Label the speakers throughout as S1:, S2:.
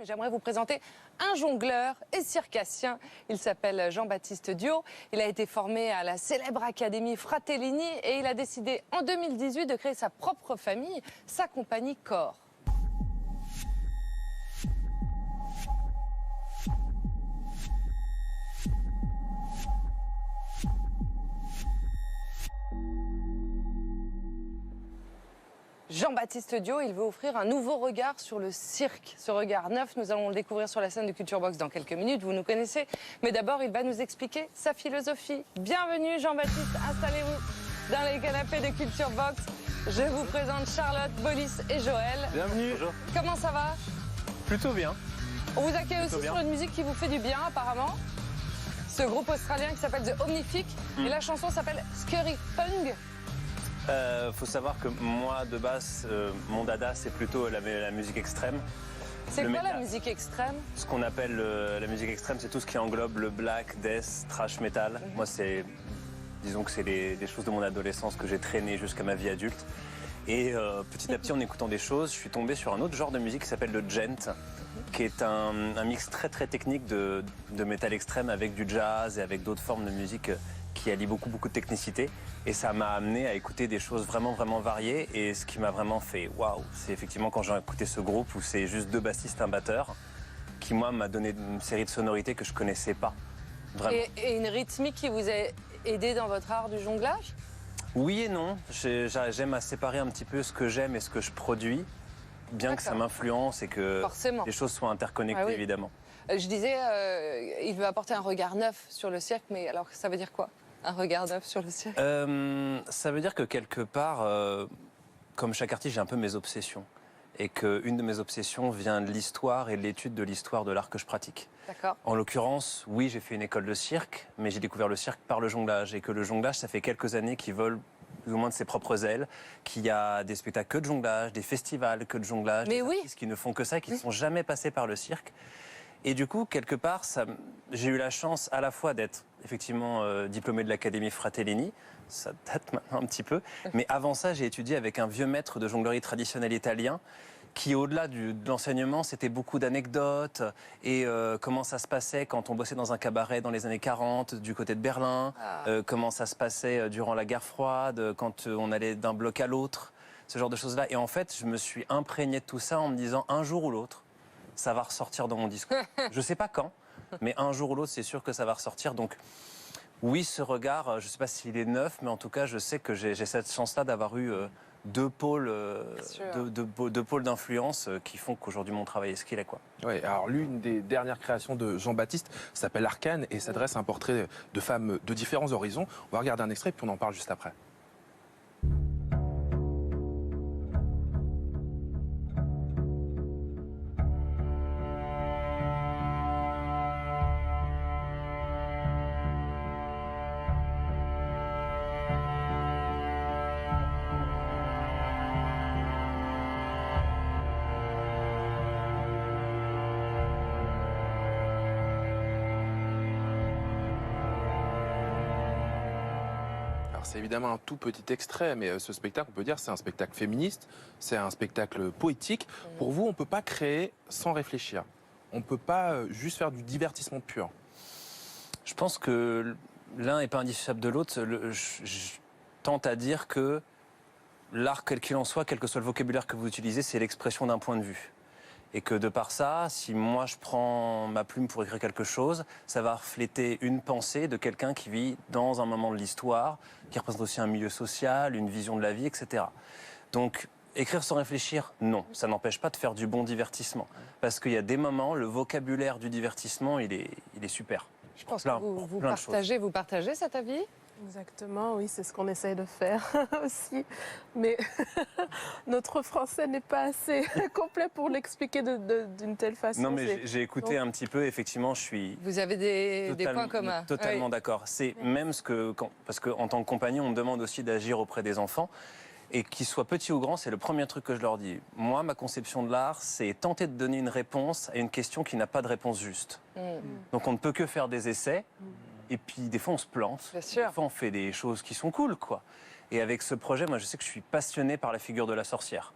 S1: Mais j'aimerais vous présenter un jongleur et circassien. Il s'appelle Jean-Baptiste Dio. Il a été formé à la célèbre Académie Fratellini et il a décidé en 2018 de créer sa propre famille, sa compagnie Corps. Jean-Baptiste Dio, il veut offrir un nouveau regard sur le cirque. Ce regard neuf, nous allons le découvrir sur la scène de Culture Box dans quelques minutes, vous nous connaissez. Mais d'abord, il va nous expliquer sa philosophie. Bienvenue Jean-Baptiste, installez-vous dans les canapés de Culture Box. Je vous présente Charlotte, Bolis et Joël.
S2: Bienvenue. Bonjour.
S1: Comment ça va?
S2: Plutôt bien.
S1: On vous accueille aussi sur une musique qui vous fait du bien apparemment. Ce groupe australien qui s'appelle The Omnific. Et la chanson s'appelle Scurry Pung.
S2: Faut savoir que moi, de base, mon dada, c'est plutôt la musique extrême.
S1: C'est quoi la musique extrême?
S2: Ce qu'on appelle la musique extrême, c'est tout ce qui englobe le black, death, thrash metal. Moi, disons que c'est des choses de mon adolescence que j'ai traîné jusqu'à ma vie adulte. Et petit à petit, en écoutant des choses, je suis tombé sur un autre genre de musique qui s'appelle le djent, qui est un mix très très technique de métal extrême avec du jazz et avec d'autres formes de musique qui allie beaucoup de technicité. Et ça m'a amené à écouter des choses vraiment variées. Et ce qui m'a vraiment fait waouh, c'est effectivement quand j'ai écouté ce groupe où c'est juste deux bassistes, un batteur, qui moi m'a donné une série de sonorités que je connaissais pas. Vraiment.
S1: Et une rythmique qui vous a aidé dans votre art du jonglage?
S2: Oui et non. J'aime à séparer un petit peu ce que j'aime et ce que je produis, bien que ça m'influence et que les choses soient interconnectées, évidemment.
S1: Je disais, il veut apporter un regard neuf sur le cirque, mais alors ça veut dire quoi, un regard neuf sur le cirque?
S2: Ça veut dire que quelque part, comme chaque artiste, j'ai un peu mes obsessions. Et qu'une de mes obsessions vient de l'histoire et de l'étude de l'histoire de l'art que je pratique.
S1: D'accord.
S2: En l'occurrence, oui, j'ai fait une école de cirque, mais j'ai découvert le cirque par le jonglage. Et que le jonglage, ça fait quelques années qu'il vole plus ou moins de ses propres ailes, qu'il y a des spectacles que de jonglage, des festivals que de jonglage, des artistes qui ne font que ça, qui ne sont jamais passés par le cirque. Et du coup, quelque part, j'ai eu la chance à la fois d'être effectivement diplômé de l'Académie Fratellini, ça date maintenant un petit peu, mais avant ça, j'ai étudié avec un vieux maître de jonglerie traditionnelle italien qui, au-delà de l'enseignement, c'était beaucoup d'anecdotes et comment ça se passait quand on bossait dans un cabaret dans les années 40 du côté de Berlin, comment ça se passait durant la guerre froide, quand on allait d'un bloc à l'autre, ce genre de choses-là. Et en fait, je me suis imprégné de tout ça en me disant un jour ou l'autre, ça va ressortir dans mon discours. Je ne sais pas quand, mais un jour ou l'autre, c'est sûr que ça va ressortir. Donc oui, ce regard, je ne sais pas s'il est neuf, mais en tout cas, je sais que j'ai cette chance-là d'avoir eu deux pôles d'influence qui font qu'aujourd'hui mon travail est ce qu'il est, quoi.
S3: Oui, alors l'une des dernières créations de Jean-Baptiste s'appelle Arcane et s'adresse à un portrait de femmes de différents horizons. On va regarder un extrait puis on en parle juste après. C'est évidemment un tout petit extrait, mais ce spectacle, on peut dire, c'est un spectacle féministe, c'est un spectacle poétique. Pour vous, on ne peut pas créer sans réfléchir. On ne peut pas juste faire du divertissement pur.
S2: Je pense que l'un n'est pas indissociable de l'autre. Je tente à dire que l'art, quel qu'il en soit, quel que soit le vocabulaire que vous utilisez, c'est l'expression d'un point de vue. Et que de par ça, si moi je prends ma plume pour écrire quelque chose, ça va refléter une pensée de quelqu'un qui vit dans un moment de l'histoire, qui représente aussi un milieu social, une vision de la vie, etc. Donc, écrire sans réfléchir, non. Ça n'empêche pas de faire du bon divertissement. Parce qu'il y a des moments, le vocabulaire du divertissement, il est super.
S1: Je pense que vous partagez cet avis?
S4: Exactement, oui, c'est ce qu'on essaye de faire aussi. Mais notre français n'est pas assez complet pour l'expliquer d'une telle façon.
S2: Non, mais j'ai écouté un petit peu, effectivement, je suis...
S1: Vous avez des points communs.
S2: Totalement d'accord. C'est même parce qu'en tant que compagnie, on me demande aussi d'agir auprès des enfants. Et qu'ils soient petits ou grands, c'est le premier truc que je leur dis. Moi, ma conception de l'art, c'est tenter de donner une réponse à une question qui n'a pas de réponse juste. Donc on ne peut que faire des essais. Et puis, des fois, on se plante. Des fois, on fait des choses qui sont cool, quoi. Et avec ce projet, moi, je sais que je suis passionné par la figure de la sorcière.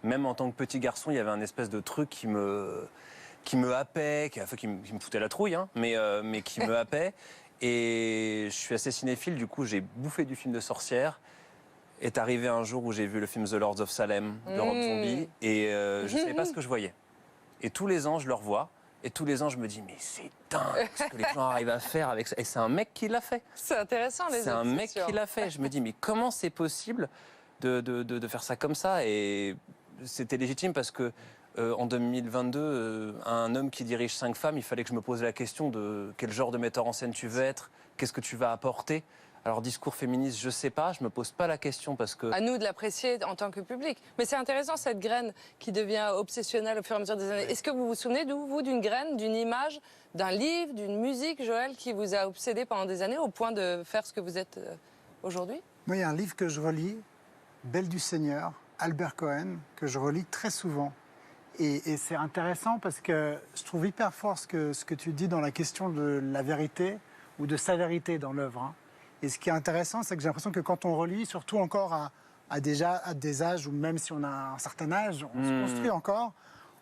S2: même en tant que petit garçon, il y avait un espèce de truc qui me happait, qui me foutait la trouille, hein, mais qui me happait. Et je suis assez cinéphile, du coup j'ai bouffé du film de sorcière. Est arrivé un jour où j'ai vu le film The Lords of Salem de Rob Zombie et je ne savais pas ce que je voyais. Et tous les ans je le revois et tous les ans je me dis mais c'est dingue ce que les gens arrivent à faire avec ça. Et c'est un mec qui l'a fait.
S1: C'est intéressant les
S2: C'est un mec qui l'a fait. Je me dis mais comment c'est possible de faire ça comme ça. Et c'était légitime parce que en 2022, un homme qui dirige 5 femmes, il fallait que je me pose la question de quel genre de metteur en scène tu veux être, qu'est-ce que tu vas apporter. Alors, discours féministe, je sais pas, je me pose pas la question parce que...
S1: À nous de l'apprécier en tant que public. Mais c'est intéressant, cette graine qui devient obsessionnelle au fur et à mesure des années. Est-ce que vous vous souvenez, vous, d'une graine, d'une image, d'un livre, d'une musique, Joël, qui vous a obsédé pendant des années au point de faire ce que vous êtes aujourd'hui?
S5: Moi, il y a un livre que je relis, Belle du Seigneur, Albert Cohen, que je relis très souvent. Et c'est intéressant parce que je trouve hyper fort ce que tu dis dans la question de la vérité ou de sa vérité dans l'œuvre, hein. Et ce qui est intéressant, c'est que j'ai l'impression que quand on relit, surtout encore à des âges où même si on a un certain âge, on se construit encore,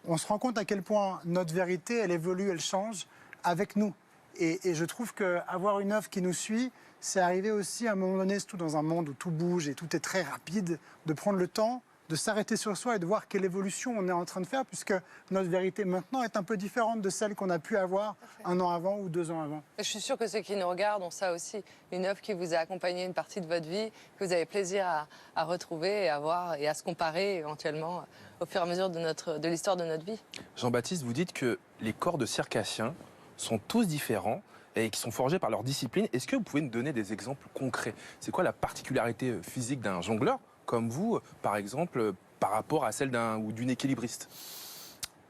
S5: on se rend compte à quel point notre vérité, elle évolue, elle change avec nous. Et je trouve qu'avoir une œuvre qui nous suit, c'est arriver aussi à un moment donné, surtout dans un monde où tout bouge et tout est très rapide, de prendre le temps de s'arrêter sur soi et de voir quelle évolution on est en train de faire, puisque notre vérité maintenant est un peu différente de celle qu'on a pu avoir un an avant ou 2 ans avant.
S1: Et je suis sûre que ceux qui nous regardent ont ça aussi, une œuvre qui vous a accompagné une partie de votre vie, que vous avez plaisir à retrouver et à voir et à se comparer éventuellement au fur et à mesure de l'histoire de notre vie.
S3: Jean-Baptiste, vous dites que les corps de circassiens sont tous différents et qui sont forgés par leur discipline. Est-ce que vous pouvez nous donner des exemples concrets? C'est quoi la particularité physique d'un jongleur comme vous, par exemple, par rapport à celle d'une équilibriste?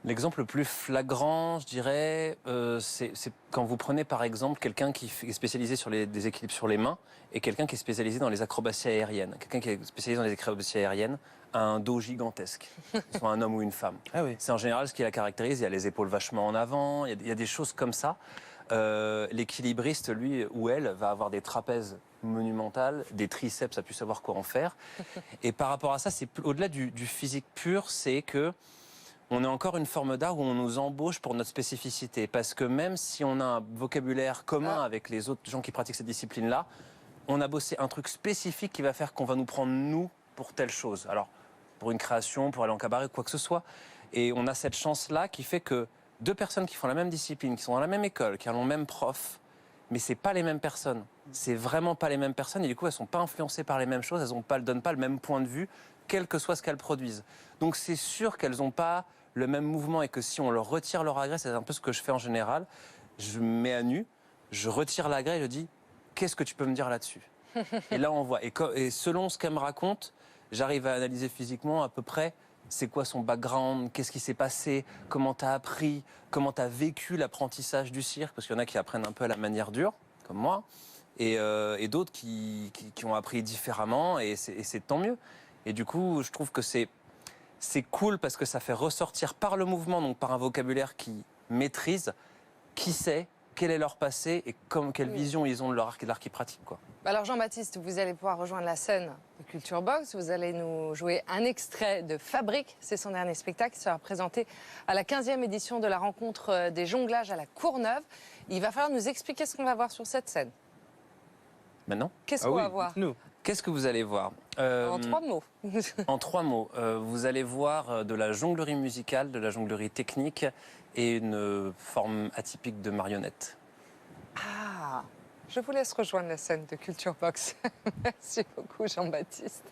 S2: L'exemple le plus flagrant, je dirais, c'est quand vous prenez par exemple quelqu'un qui est spécialisé sur des équilibres sur les mains et quelqu'un qui est spécialisé dans les acrobaties aériennes. Quelqu'un qui est spécialisé dans les acrobaties aériennes a un dos gigantesque, soit un homme ou une femme.
S3: Ah oui.
S2: C'est en général ce qui la caractérise. Il y a les épaules vachement en avant, il y a des choses comme ça. L'équilibriste, lui ou elle, va avoir des trapèzes monumentales, des triceps, à plus savoir quoi en faire. Et par rapport à ça, c'est au-delà du physique pur, c'est que on est encore une forme d'art où on nous embauche pour notre spécificité. Parce que même si on a un vocabulaire commun avec les autres gens qui pratiquent cette discipline-là, on a bossé un truc spécifique qui va faire qu'on va nous prendre, nous, pour telle chose. Alors, pour une création, pour aller en cabaret, quoi que ce soit. Et on a cette chance-là qui fait que 2 personnes qui font la même discipline, qui sont dans la même école, qui ont le même prof, mais c'est pas les mêmes personnes. C'est vraiment pas les mêmes personnes et du coup elles sont pas influencées par les mêmes choses, elles donnent pas le même point de vue, quel que soit ce qu'elles produisent. Donc c'est sûr qu'elles n'ont pas le même mouvement et que si on leur retire leur agrès, c'est un peu ce que je fais en général, je me mets à nu, je retire l'agrès et je dis qu'est-ce que tu peux me dire là-dessus? Et là on voit. Et selon ce qu'elle me raconte, j'arrive à analyser physiquement à peu près c'est quoi son background, qu'est-ce qui s'est passé, comment tu as appris, comment tu as vécu l'apprentissage du cirque, parce qu'il y en a qui apprennent un peu à la manière dure, comme moi, et d'autres qui ont appris différemment, et c'est tant mieux. Et du coup, je trouve que c'est cool parce que ça fait ressortir par le mouvement, donc par un vocabulaire qui maîtrise, qui sait, quel est leur passé et quelle vision ils ont de l'art qu'ils pratiquent, quoi.
S1: Alors Jean-Baptiste, vous allez pouvoir rejoindre la scène de Culture Box. Vous allez nous jouer un extrait de Fabrique. C'est son dernier spectacle qui sera présenté à la 15e édition de la rencontre des jonglages à la Courneuve. Il va falloir nous expliquer ce qu'on va voir sur cette scène.
S2: Maintenant ?
S1: Qu'est-ce qu'on va voir ?
S2: Qu'est-ce que vous allez voir ?
S1: En 3 mots.
S2: En 3 mots. Vous allez voir de la jonglerie musicale, de la jonglerie technique et une forme atypique de marionnette.
S1: Ah, je vous laisse rejoindre la scène de Culture Box. Merci beaucoup Jean-Baptiste.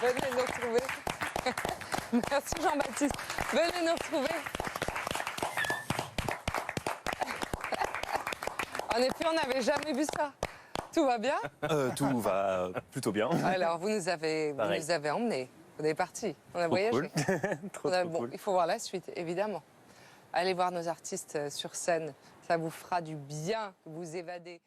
S1: Venez nous retrouver. Merci Jean-Baptiste. Venez nous retrouver. En effet, on n'avait jamais vu ça. Tout va bien?
S2: Tout va plutôt bien.
S1: Alors, vous nous avez emmenés. On est partis. On a voyagé.
S2: Cool. trop cool.
S1: Il faut voir la suite, évidemment. Allez voir nos artistes sur scène. Ça vous fera du bien, vous évader.